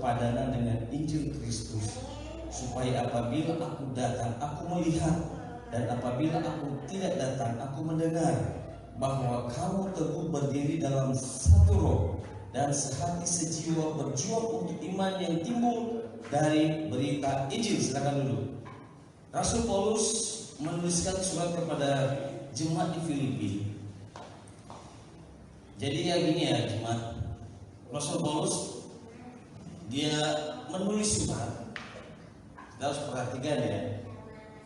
berpadanan dengan Injil Kristus, supaya apabila aku datang, aku melihat, dan apabila aku tidak datang, aku mendengar, bahwa kamu teguh berdiri dalam satu roh dan sehati sejiwa berjuang untuk iman yang timbul dari berita Injil. Silakan dulu. Rasul Paulus menuliskan surat kepada jemaat di Filipi. Jadi ya gini ya jemaat, Rasul Paulus dia menulis surat, kita harus perhatikan ya,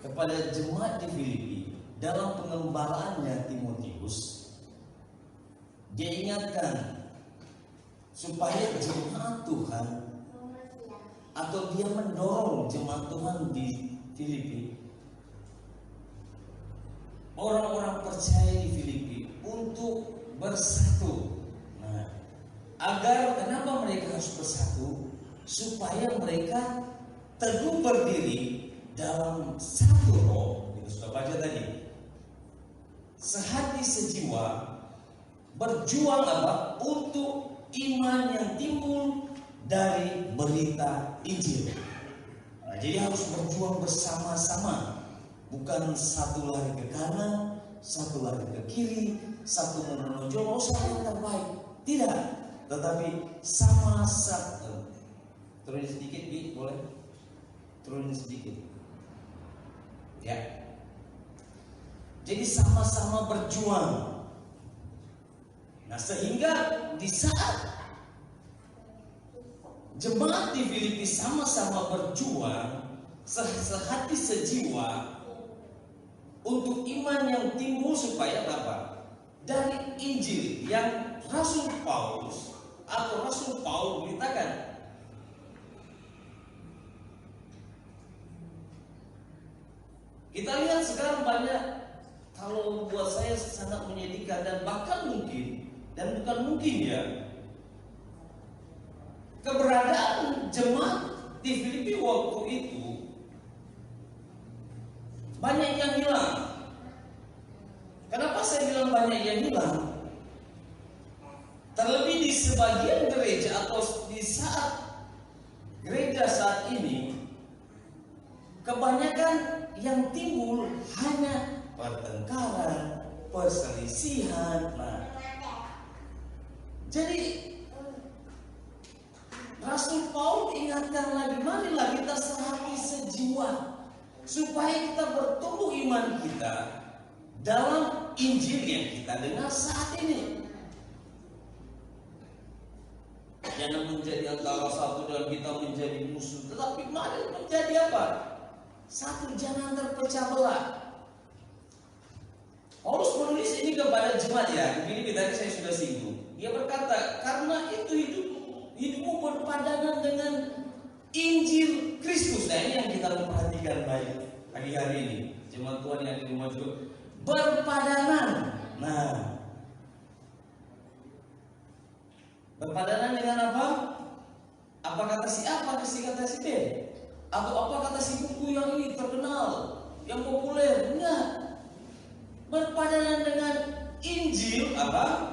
kepada jemaat di Filipi. Dalam pengembalaannya Timotius, dia ingatkan supaya jemaat Tuhan, atau dia mendorong jemaat Tuhan di Filipi, orang-orang percaya di Filipi untuk bersatu. Nah, agar kenapa mereka harus bersatu? Supaya mereka teguh berdiri dalam satu roh. Kita sudah baca tadi. Sehati sejiwa berjuang apa? Untuk iman yang timbul dari berita Injil. Nah, jadi harus berjuang bersama-sama, bukan satu lari ke kanan, satu lari ke kiri, satu menonjol satu yang terbaik. Tidak, tetapi sama-sama. Turunin sedikit, Bi, boleh? Turunin sedikit. Ya. Jadi sama-sama berjuang. Nah, sehingga di saat jemaat di Filipi sama-sama berjuang, sehati sejiwa untuk iman yang timbul, supaya apa? Dari Injil yang Rasul Paulus atau Rasul Paul beritakan. Kita lihat sekarang banyak, kalau buat saya sangat menyedihkan, dan bahkan mungkin, dan bukan mungkin ya, keberadaan jemaat di Filipi waktu itu banyak yang hilang. Kenapa saya bilang banyak yang hilang? Terlebih di sebagian gereja atau di saat gereja saat ini, kebanyakan yang timbul hanya pertengkaran, perselisihan. Nah, jadi Rasul Paul ingatkan lagi, marilah kita sehati sejiwa, supaya kita bertumbuh iman kita dalam Injil yang kita dengar saat ini. Jangan menjadi antara satu dan kita menjadi musuh, tetapi mari menjadi apa? Satu, jangan terpecah belah. Paulus menulis ini kepada jemaat ya. Begini tadi saya sudah singgung. Dia berkata, karena itu hidupmu berpadanan dengan Injil Kristus. Nah, ini yang kita perhatikan baik pagi hari ini. Jemaat Tuhan yang di rumah juga berpadanan. Nah, berpadanan dengan apa? Apa kata si A, apa kata si B? Atau apa kata si buku yang ini terkenal, yang populer? Enggak. Berpadanan dengan Injil apa?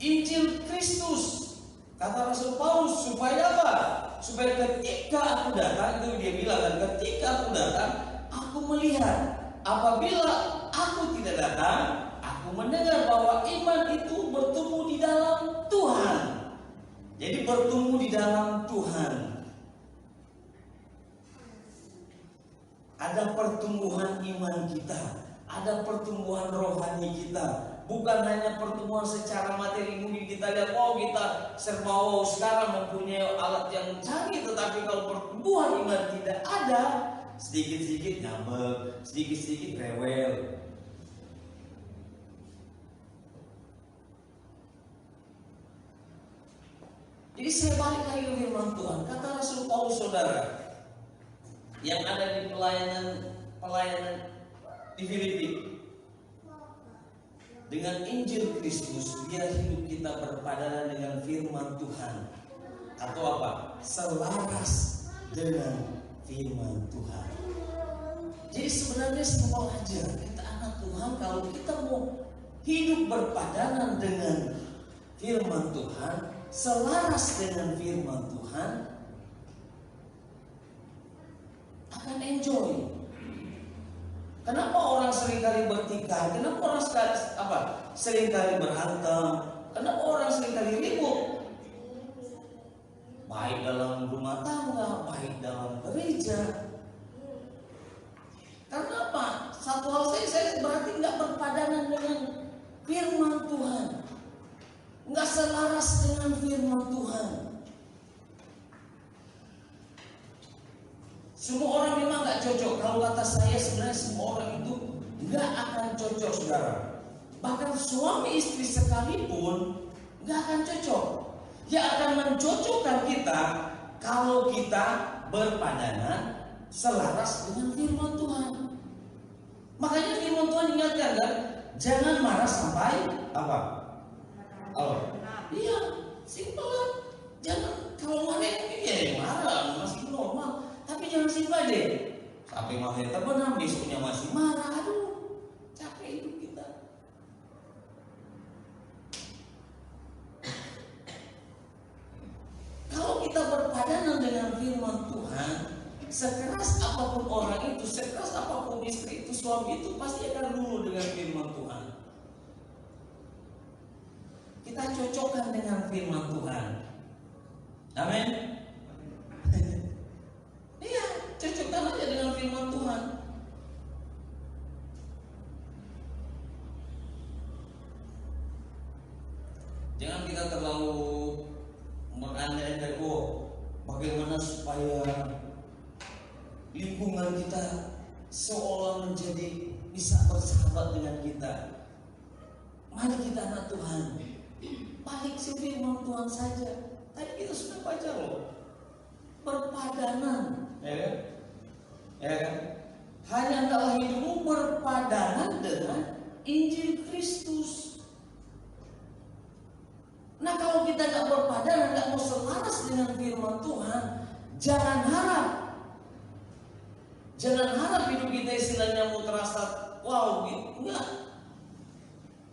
Injil Kristus. Kata Rasul Paulus, supaya apa? Supaya ketika aku datang, itu dia bilang kan, ketika aku datang, aku melihat. Apabila aku tidak datang, aku mendengar bahwa iman itu bertumbuh di dalam Tuhan. Jadi bertumbuh di dalam Tuhan. Ada pertumbuhan iman kita, ada pertumbuhan rohani kita. Bukan hanya pertumbuhan secara materi, mungkin kita lihat, oh kita serba wow sekarang mempunyai alat yang canggih, tetapi kalau pertumbuhan iman tidak ada, sedikit-sedikit ngambek, sedikit-sedikit rewel. Jadi saya balik lagi ke firman Tuhan. Kata Rasul Paulus, saudara, yang ada di pelayanan di Filipi, dengan Injil Kristus, biar hidup kita berpadanan dengan firman Tuhan. Atau apa? Selaras dengan firman Tuhan. Jadi sebenarnya simpel aja. Kita anak Tuhan, kalau kita mau hidup berpadanan dengan firman Tuhan, selaras dengan firman Tuhan, akan enjoy. Kenapa orang seringkali bertikai? Kenapa orang seringkali berantem? Kenapa orang seringkali ribut? Baik dalam rumah tangga, baik dalam gereja. Karena apa? Satu hal saya berarti nggak berpadanan dengan firman Tuhan, nggak selaras dengan firman Tuhan. Semua orang memang nggak cocok. Kalau kata saya sebenarnya semua orang itu nggak akan cocok, saudara. Bahkan suami istri sekalipun nggak akan cocok. Yang akan mencocokkan kita kalau kita berpadanan selaras dengan firman Tuhan. Makanya firman Tuhan ingatkan kan, jangan marah sampai apa? Iya, simpel kan. Jangan, kalau marah ya marah, masih normal. Tapi jangan simpel deh. Sampai marah terbenam, besoknya masih marah. Aduh, capek hidup kita. Kalau kita berpadanan dengan firman Tuhan, sekeras apapun orang itu, sekeras apapun istri itu, suami itu pasti akan luluh dengan firman Tuhan. Kita cocokkan dengan firman Tuhan. Amin. Iya, cocokkan aja dengan firman Tuhan. Jangan kita terlalu berandai-andai, bagaimana supaya lingkungan kita seolah menjadi bisa bersahabat dengan kita. Mari kita anak Tuhan, balik si firman Tuhan saja. Tadi kita sudah baca loh, berpadanan, ya kan? Hanya adalah hidupmu berpadanan dengan Injil Kristus. Nah, kalau kita nggak berpadanan, nggak mau selaras dengan firman Tuhan, jangan harap hidup kita istilahnya mau terasa wow gitu, enggak.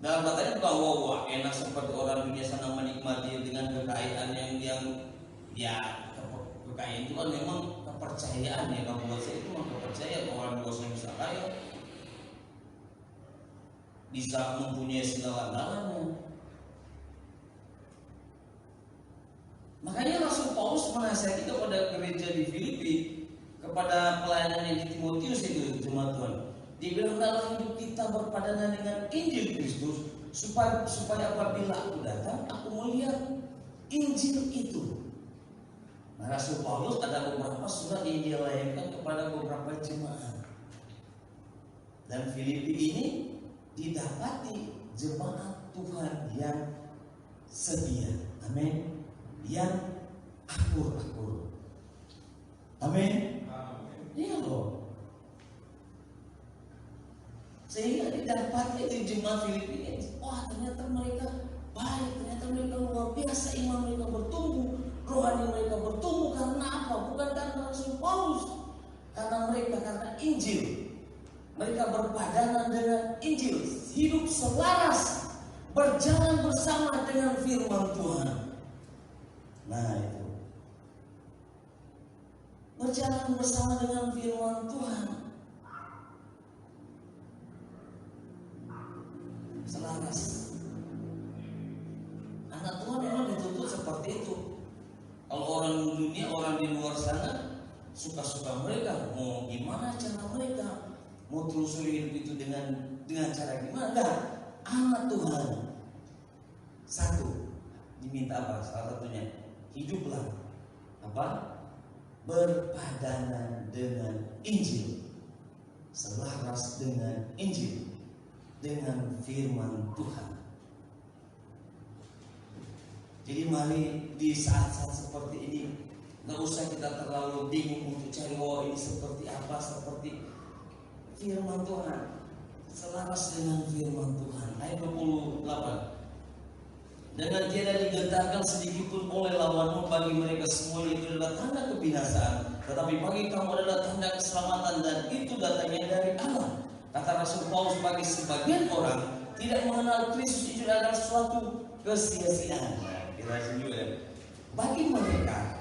Dalam katanya bukan wow enak seperti orang dunia senang menikmati dengan kekayaan yang kekayaan itu kan memang kepercayaan ya. Kalau buat saya itu memang kepercayaan, orang bisa kaya, bisa mempunyai segala-galanya. Makanya Rasul Paulus menasihati kepada gereja di Filipi, kepada pelayanan yang di Timotius itu jemaat Tuhan. Dibilang dalam hidup kita berpadanan dengan Injil Kristus, supaya apabila aku datang, aku melihat Injil itu. Nah, Rasul Paulus ada beberapa surat yang dia layangkan kepada beberapa jemaat. Dan Filipi ini didapati jemaat Tuhan yang setia. Amin. Yang akur. Amin. Iya loh. Sehingga didapati di jemaat Filipi ini, wah ternyata mereka baik, ternyata mereka luar biasa, iman mereka bertumbuh, rohani mereka bertumbuh. Karena apa? Bukan karena Rasul Paulus, karena Injil. Mereka berpadanan dengan Injil, hidup selaras, berjalan bersama dengan firman Tuhan. Nah itu, berjalan bersama dengan firman Tuhan, selaras. Anak Tuhan memang dituntut seperti itu. Kalau orang dunia, orang di luar sana, suka-suka mereka, mau gimana cara mereka, mau telusuri hidup itu dengan cara gimana? Enggak. Anak Tuhan satu diminta apa? Salah satunya, hiduplah berpadanan dengan Injil, selaras dengan Injil, dengan firman Tuhan. Jadi mari di saat-saat seperti ini, nggak usah kita terlalu bingung untuk cari ini seperti apa, seperti firman Tuhan, selaras dengan firman Tuhan. Ayat 28. Dengan tiada digentarkan sedikit pun oleh lawanmu, bagi mereka semua itu adalah tanda kebinasaan, tetapi bagi kamu adalah tanda keselamatan, dan itu datangnya dari Allah. Kata Rasul Paulus, bagi sebagian orang tidak mengenal Kristus itu adalah suatu kesia-siaan. Kita juga bagi mereka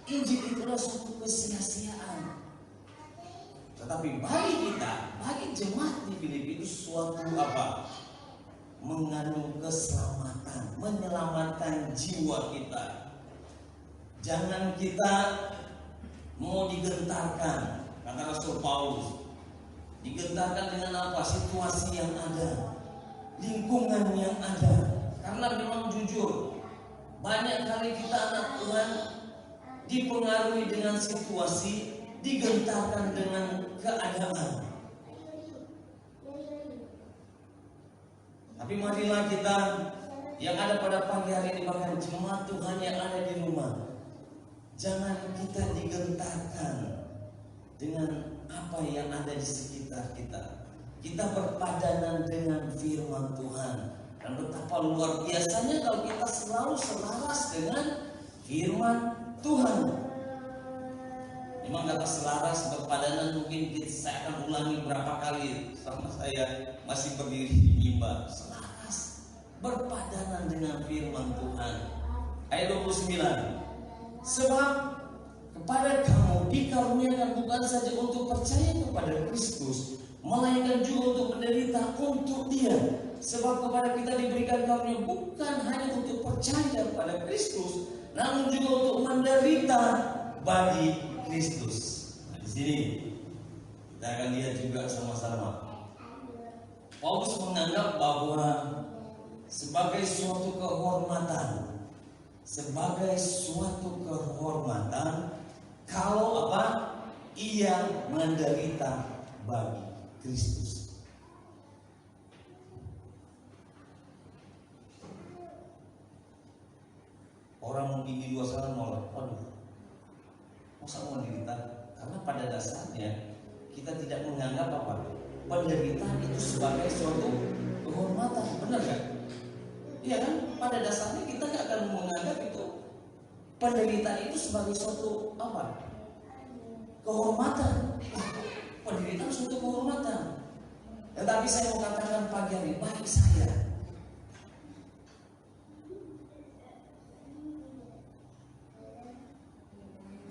Injil itu adalah suatu kesia-siaan. Tetapi bagi kita, bagi jemaat di Filipi itu suatu apa? Mengandung keselamatan, menyelamatkan jiwa kita. Jangan kita mau digentarkan, kata Rasul Paulus. Digentarkan dengan apa? Situasi yang ada, lingkungan yang ada. Karena memang jujur, banyak kali kita anak Tuhan dipengaruhi dengan situasi, digentarkan dengan keadaan. Tapi marilah kita yang ada pada pagi hari ini, bahkan jemaat Tuhan yang ada di rumah, jangan kita digentarkan dengan apa yang ada di sekitar kita. Kita berpadanan dengan firman Tuhan. Dan betapa luar biasanya kalau kita selalu selaras dengan firman Tuhan. Memang kata selaras, berpadanan mungkin saya akan ulangi berapa kali selama saya masih berdiri di mimbar. Selaras, berpadanan dengan firman Tuhan. Ayat 29. Sebab kepada kamu dikaruniakan bukan saja untuk percaya kepada Kristus, melainkan juga untuk menderita untuk Dia. Sebab kepada kita diberikan karunia bukan hanya untuk percaya kepada Kristus, namun juga untuk menderita bagi Kristus. Nah, di sini kita akan lihat juga sama-sama. Paulus menganggap bahwa sebagai suatu kehormatan, kalau apa? Ia menderita bagi Kristus. Orang mungkin di luar sana nolak, masa mau menderita? Karena pada dasarnya kita tidak menganggap apa? Penderitaan itu sebagai suatu kehormatan, benar kan? Iya kan? Pada dasarnya kita nggak akan menganggap itu penderitaan itu sebagai suatu apa? Kehormatan. Penderitaan suatu kehormatan. Tetapi saya mau katakan pagi hari, baik saya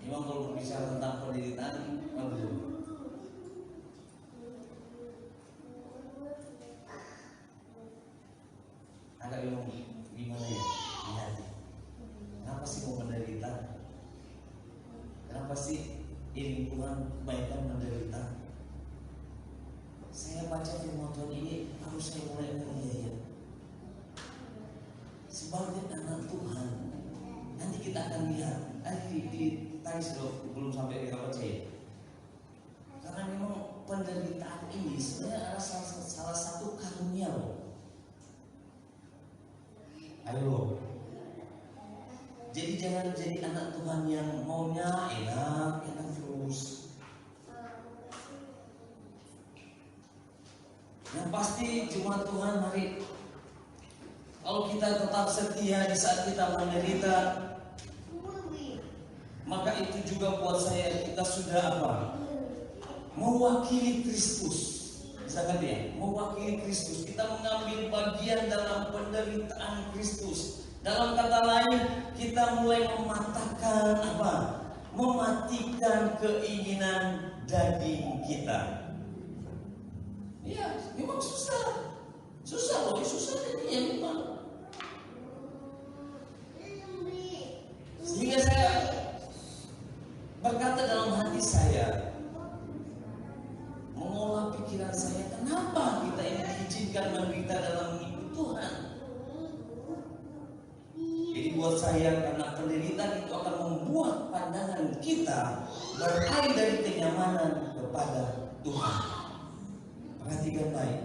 memang kalau berbicara tentang penderitaan, agak bingung gimana ya? Kenapa sih mau menderita? Kenapa sih ini Tuhan kebaikan menderita? Saya baca firman Tuhan ini harus saya mulai ya. Sebagai anak Tuhan, nanti kita akan lihat. Di tadi belum sampai kita baca ya. Karena memang penderitaan ini sebenarnya adalah salah satu karunia loh. Ayo. Jadi jangan jadi anak Tuhan yang maunya enak terus. Yang pasti jemaat Tuhan, mari kalau kita tetap setia di saat kita menderita, maka itu juga buat saya kita sudah apa? Mewakili Kristus. Misalkan dia mewakili Kristus, kita mengambil bagian dalam penderitaan Kristus. Dalam kata lain, kita mulai mematahkan apa? Mematikan keinginan daging kita. Iya, memang susah. Susah loh, susah ya memang. Sehingga saya berkata dalam hati saya, mengolah pikiran saya, kenapa kita ini diizinkan menderita dalam hidup Tuhan? Jadi buat saya, karena penderitaan itu akan membuat pandangan kita beralih dari kenyamanan kepada Tuhan. Perhatikan baik,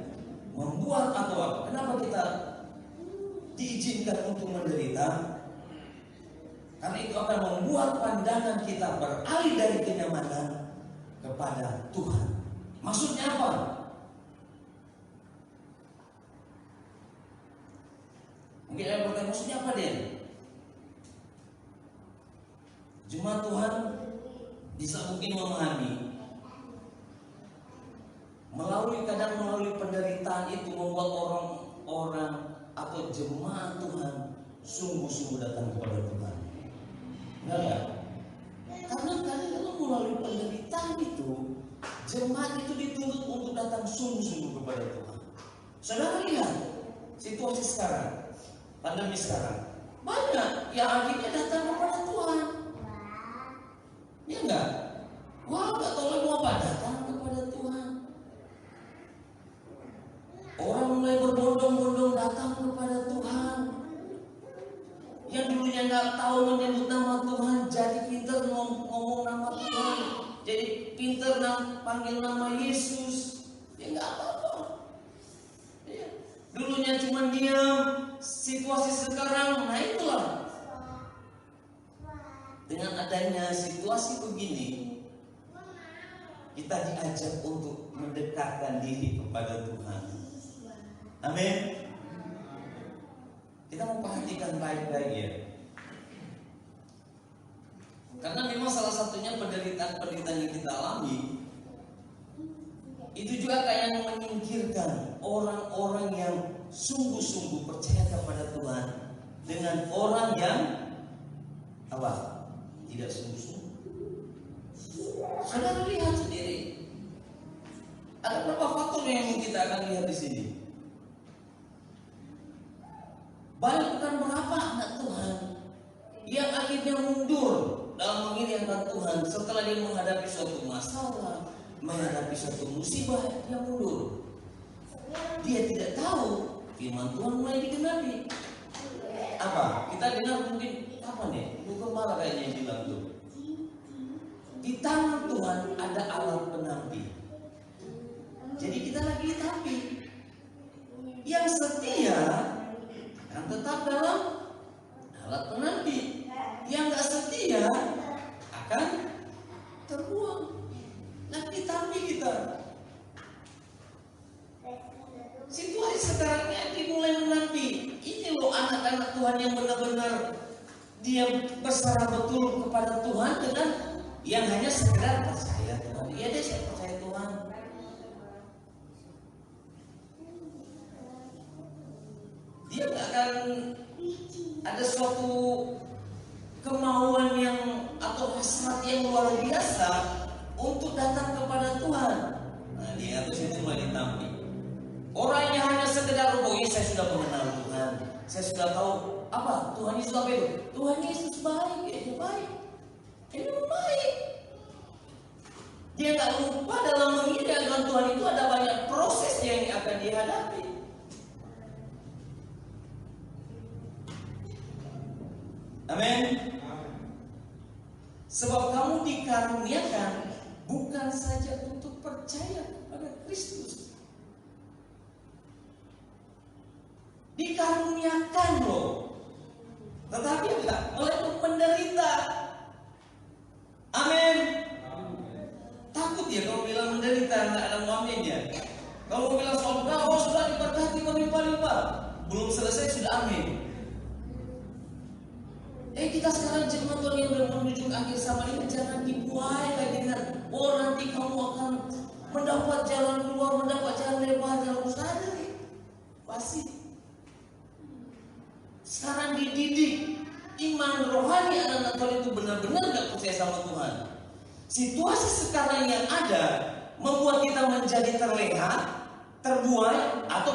membuat atau apa? Kenapa kita diizinkan untuk menderita? Karena itu akan membuat pandangan kita beralih dari kenyamanan kepada Tuhan. Maksudnya apa? Mungkin ada bertanya, maksudnya apa dia? Jemaat Tuhan bisa mungkin memahami, melalui penderitaan itu membuat orang-orang atau jemaat Tuhan sungguh-sungguh datang kepada Tuhan. Enggak? Karena kalau melalui penderitaan itu, Jemaat itu dituntut untuk datang sungguh-sungguh kepada Tuhan. Saudara lihat situasi sekarang, pandemi sekarang, banyak yang akhirnya datang kepada Tuhan. Ya enggak? Wah, enggak tahu mau apa, datang kepada Tuhan. Orang mulai berbondong-bondong datang kepada Tuhan. Yang dulunya nggak tahu menyebut nama Tuhan, jadi pintar ngomong nama Tuhan, jadi pintar panggil nama Yesus. Ya nggak apa-apa. Ya. Dulunya cuma diam, situasi sekarang, nah itulah. Dengan adanya situasi begini, kita diajak untuk mendekatkan diri kepada Tuhan. Amin. Kita mau perhatikan baik-baik ya. Karena memang salah satunya penderitaan yang kita alami itu juga kayak menyingkirkan orang-orang yang sungguh-sungguh percaya kepada Tuhan dengan orang yang apa? Tidak sungguh-sungguh. Saudara lihat sendiri. Ada beberapa faktor yang kita akan lihat di sini. Banyak bukan berapa anak Tuhan yang akhirnya mundur dalam mengiringkan Tuhan setelah dia menghadapi suatu masalah, menghadapi suatu musibah, dia mundur. Dia tidak tahu firman Tuhan mulai digenapi. Apa? Kita dengar mungkin apa nih? Bukan malah kayaknya yang bilang tuh. Di tangan Tuhan ada alat penampi. Jadi kita lagi ditapi. Yang setia akan tetap dalam alat penampi. Yang gak setia akan terbuang. Lagi ditampi kita. Situasi sekarang ini mulai menampi. Ini loh anak-anak Tuhan yang benar-benar dia berserah betul kepada Tuhan dengan yang hanya sekedar percaya Tuhan. Iya deh, saya percaya Tuhan. Dia gak akan ada suatu kemauan yang atau hasrat yang luar biasa untuk datang kepada Tuhan. Nah, dia itu situ mulai ditampi. Orang yang hanya sekedar saya sudah mengenal Tuhan, saya sudah tahu apa Tuhan Yesus apa itu? Tuhan Yesus baik, dia baik, ini baik. Dia tak lupa dalam mengidamkan Tuhan itu ada banyak proses yang akan dihadapi. Amin. Sebab kamu dikaruniakan bukan saja untuk percaya kepada Kristus. Dikaruniakan loh. Tetapi enggak oleh menderita. Amin. Takut ya kalau bilang menderita enggak ada aminnya. Kalau bilang surga, oh sudah diberkati berlimpah-limpah, belum selesai sudah amin. Kita sekarang jemaat Tuhan yang sudah menuju akhir zaman ini jangan dibuai lagi dengan nanti kamu akan mendapat jalan keluar, mendapat jalan lebar, jalan sadar. Pasti. Sekarang dididik iman rohani anak-anak Tuhan itu benar-benar gak percaya sama Tuhan. Situasi sekarang yang ada membuat kita menjadi terlena, terbuai, atau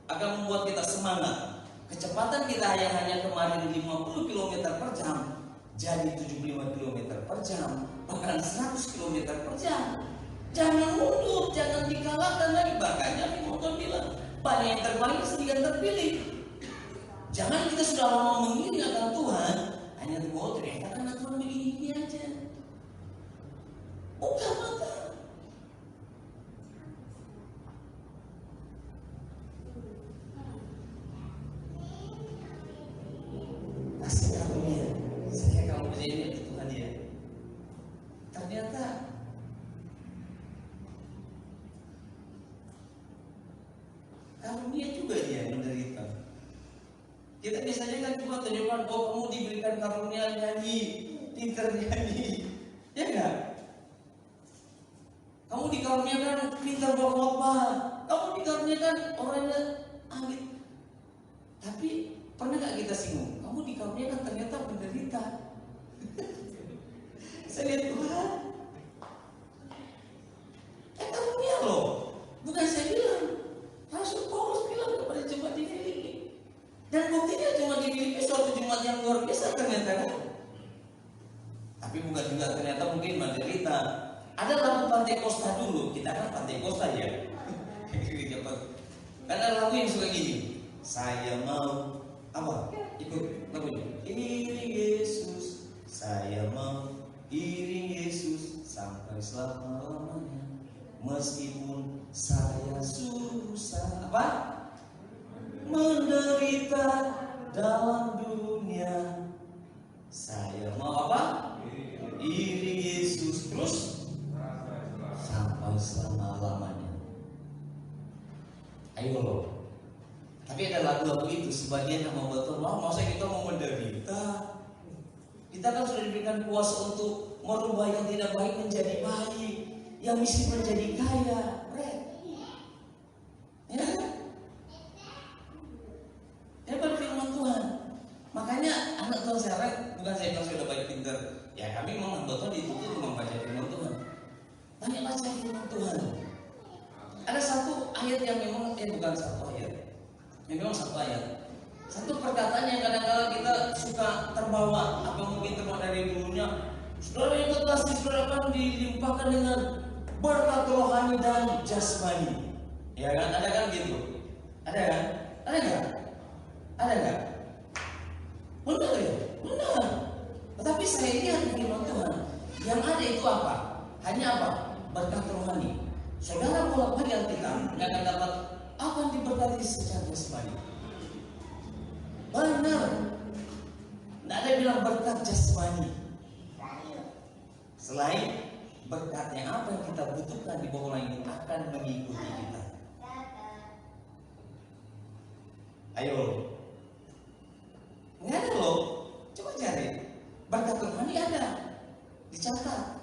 akan membuat kita semangat. Kecepatan kita yang hanya kemarin 50 km per jam jadi 75 km per jam, bahkan 100 km per jam. Jangan mundur, jangan dikalahkan lagi. Makanya Tuhan bilang banyak yang terbaik sedikit terpilih. Jangan kita sudah lama mengingatkan Tuhan hanya ternyata karena Tuhan begini aja. Buka mata. Kasih karunia. Saya kalau berjaya Tuhan dia. Ternyata karunia juga dia menderita. Kita biasanya kan cuma tunjukkan kamu diberikan karunia nyanyi, pintar nyanyi, ya enggak? Kamu dikaruniakan pintar berkhotbah, kamu dikaruniakan orangnya amit. Tapi pernah nggak kita singgung? Kamu dikaruniakan ternyata menderita. Saya lihat Tuhan. karunia loh. Bukan saya bilang. Rasul Paulus bilang kepada jemaat di Filipi. Dan buktinya cuma di Filipi suatu jemaat yang luar biasa ternyata kan. Tapi bukan juga ternyata mungkin menderita. Ada lagu Pantai Costa dulu, kita kan Pantai Costa ya. Karena lagu yang suka gini. Saya mau apa? Ikut lagunya. Iring Yesus, saya mau iring Yesus sampai selama-lamanya. Meskipun saya susah apa? Menderita dalam dunia. Saya mau apa? Iring Yesus terus sampai selama-lamanya. Ayo loh. Tapi ada lagu-lagu itu sebagian yang membuat masa kita mau menderita. Kita kan sudah diberikan kuasa untuk merubah yang tidak baik menjadi baik, yang miskin menjadi kaya. Ya, hebat firman Tuhan. Makanya anak Tuhan sekarang bukan saya bilang sudah baik pintar. Ya kami memang betul dituntut membaca firman Tuhan. Banyak baca firman Tuhan. Ada satu ayat yang memang bukan satu ayat. Memang satu ayat. Satu perkataan yang kadang-kadang kita suka terbawa, apa mungkin terbawa dari dulunya. Saudara yang terkasih, saudara akan dilimpahkan dengan berkat rohani dan jasmani. Ya kan? Ada kan gitu? Ada kan? Ada nggak? Ada nggak? Benar ya? Benar. Tetapi saya lihat firman Tuhan. Yang ada itu apa? Hanya apa? Berkat rohani. Saudara bolak-balik Alkitab nggak akan dapat apa yang diberkati secara jasmani. Benar. Tidak ada bilang berkat jasmani. Selain berkat yang apa yang kita butuhkan di bawah langit akan mengikuti kita. Ayo. Nggak ada loh. Coba cari. Berkat rohani ada. Dicatat.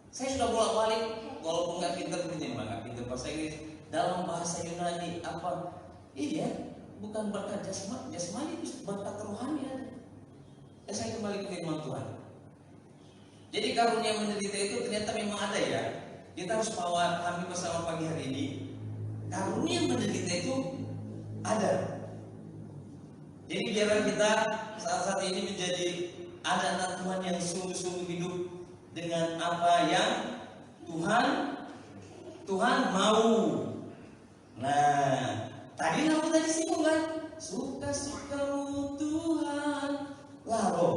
Saya sudah bolak-balik, walaupun nggak pintar begini, nggak pintar bahasa Inggris, dalam bahasa Yunani apa? Iya, bukan berkat jasmani, itu berkat rohani ada. Dan saya kembali ke firman Tuhan. Jadi karunia menderita itu ternyata memang ada ya. Kita harus pahami bersama pagi hari ini. Karunia menderita itu ada. Jadi biarlah kita saat ini menjadi anak-anak Tuhan yang sungguh-sungguh hidup dengan apa yang Tuhan mau. Nah, tadi aku tadi singgung kan, suka-sukamu Tuhan. Lalu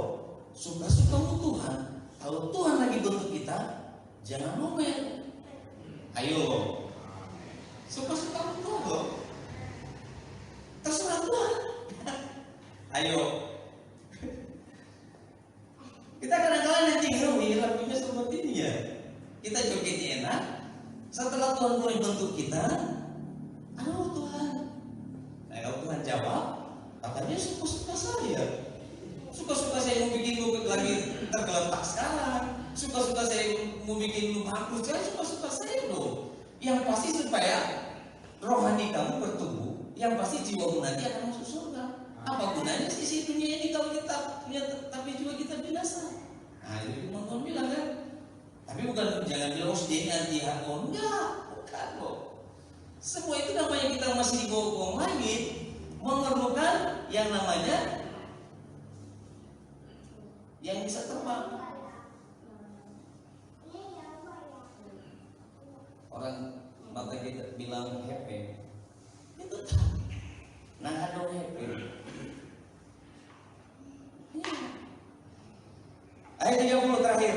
suka-sukamu Tuhan. Kalau Tuhan lagi bentuk kita, jangan ngomel. Ayo, suka-sukamu Tuhan loh. Terserah Tuhan. Ayo. Kita kadang-kadang nanti lagunya seperti ini ya. Kita joget enak. Setelah Tuhan mulai bentuk kita, aduh Tuhan. Nah kalau Tuhan jawab, katanya suka-suka saya. Suka-suka saya mau bikin lu lagi tergeletak sekarang. Suka-suka saya mau bikin lu bagus. Saya suka-suka saya loh. Yang pasti supaya rohani kamu bertumbuh. Yang pasti jiwamu nanti akan masuk surga. Apa gunanya sih dunia ini kalau kita punya tapi juga kita binasa? Nah itu Tuhan bilang kan. Tapi bukan jangan bilang dia nanti enggak, bukan loh. Semua itu namanya kita masih di bawah langit memerlukan yang namanya yang bisa terbang. Orang mata kita bilang happy itu nah ada happy. Ayat 30 terakhir.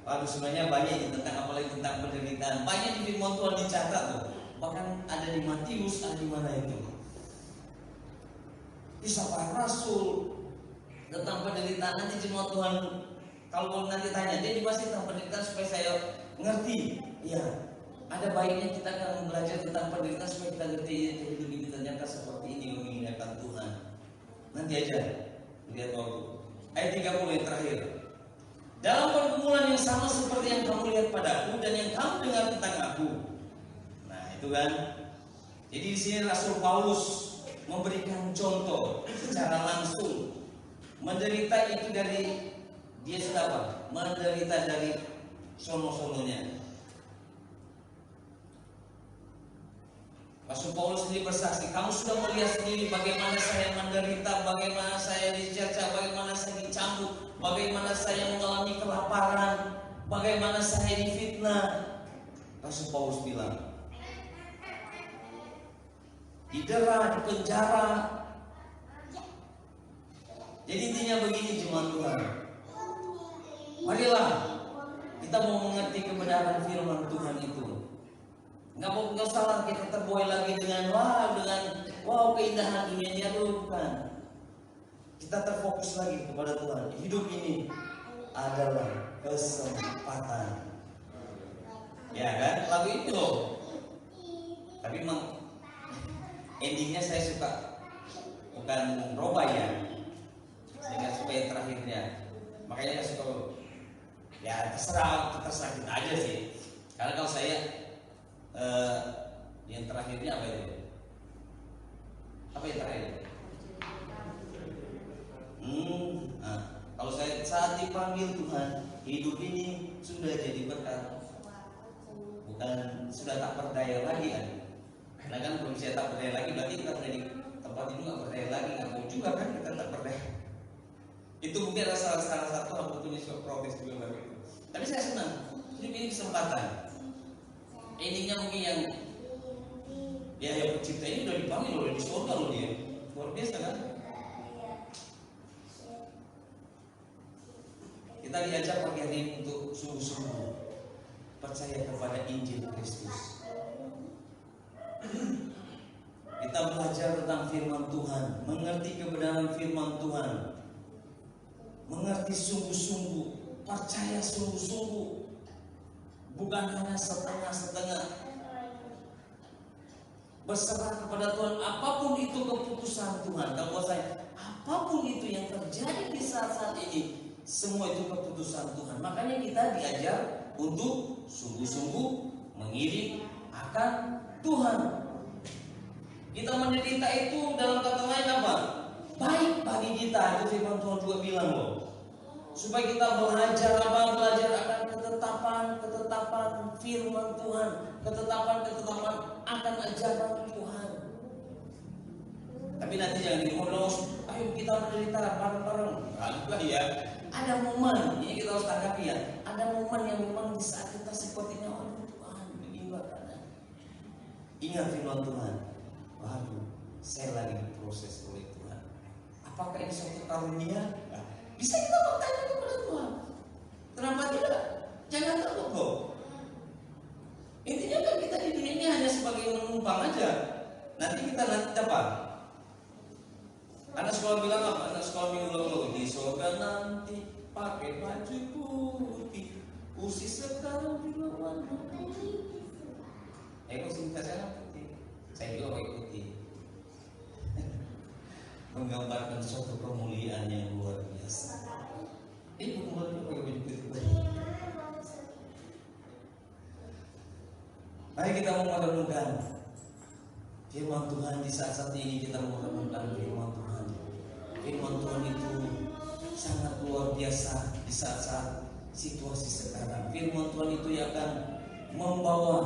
Waduh sebenarnya banyak tentang apalagi tentang penderitaan. Banyak di firman Tuhan dicatat tuh. Bahkan ada di Matius, ada di mana itu. Kisah para rasul tentang penderitaan. Nanti firman Tuhan kalau nanti tanya dia dibahas tentang penderitaan supaya saya ngerti. Ya, ada baiknya kita akan belajar tentang penderitaan supaya kita ngerti. Jadi hidup kita ternyata seperti ini mengingatkan Tuhan. Nanti aja lihat waktu. Ayat 30 yang terakhir. Dalam pergumulan yang sama seperti yang kamu lihat padaku dan yang kamu dengar tentang aku. Nah itu kan. Jadi di sini Rasul Paulus memberikan contoh secara langsung. Menderita itu dari dia sudah apa? Menderita dari sono-sononya. Rasul Paulus sendiri bersaksi, kamu sudah melihat sendiri bagaimana saya menderita, bagaimana saya dicerca, bagaimana saya dicambuk, bagaimana saya mengalami kelaparan, bagaimana saya difitnah. Rasul Paulus bilang, didera, dipenjara. Jadi intinya begini jemaat Tuhan, marilah kita mau mengerti kebenaran firman Tuhan itu. Nggak salah kita terbuai lagi dengan keindahan dunia ini, bukan. Kita terfokus lagi kepada Tuhan. Hidup ini adalah kesempatan. Ya kan? Lagu itu loh. Tapi memang endingnya saya suka, bukan robah ya. Saya nggak suka yang terakhirnya. Makanya saya suka. Ya terserah kita aja sih. Karena kalau saya yang terakhirnya apa itu? Apa yang terakhir? Kalau saya saat dipanggil Tuhan, hidup ini sudah jadi berkat, bukan sudah tak berdaya lagi kan? Karena kan kalau saya tak berdaya lagi, berarti kita berada di tempat itu nggak berdaya lagi, nggak mau juga kan kita tak berdaya. Itu mungkin adalah salah satu hal tulis protes juga itu. Tapi saya senang, hidup ini kesempatan. Endingnya mungkin yang pencipta ini udah dipanggil loh, di surga loh dia, luar biasa kan? Kita diajak pagi hari ini untuk sungguh-sungguh percaya kepada Injil Kristus. Kita belajar tentang firman Tuhan, mengerti kebenaran firman Tuhan, mengerti sungguh-sungguh, percaya sungguh-sungguh. Bukan hanya setengah-setengah. Berserah kepada Tuhan, apapun itu keputusan Tuhan. Kalau saya, apapun itu yang terjadi di saat-saat ini, semua itu keputusan Tuhan. Makanya kita diajar untuk sungguh-sungguh mengiring akan Tuhan. Kita menderita itu dalam kata lain apa? Baik bagi kita. Itu firman Tuhan juga bilang loh. Supaya kita belajar akan ketetapan firman Tuhan, ketetapan akan ajaran Tuhan. Tapi nanti jangan dimodos, ayo kita menderita bareng-bareng. Enggak ya. Ada momen, ini kita harus tanggapi ya. Ada momen yang memang di saat kita sepertinya, oh Tuhan, begini keadaan. Ingat firman Tuhan. Waduh, saya lagi diproses oleh Tuhan. Apakah ini suatu karunia? Bisa kita bertanya kepada Tuhan. Kenapa tidak? Jangan takut kok. Intinya kan kita di dunia ini hanya sebagai penumpang aja. Nanti dapat. Anak sekolah bilang apa? Anak sekolah minggu lalu di surga nanti pakai baju putih, usia sekarang juga warna putih. Kok singkat saya putih. Saya juga pakai putih. Menggambarkan suatu kemuliaan yang luar biasa. Bukan pakai baju putih. Mari kita merenungkan firman Tuhan di saat-saat ini. Kita merenungkan firman Tuhan. Firman Tuhan itu sangat luar biasa di saat-saat situasi sekarang. Firman Tuhan itu yang akan membawa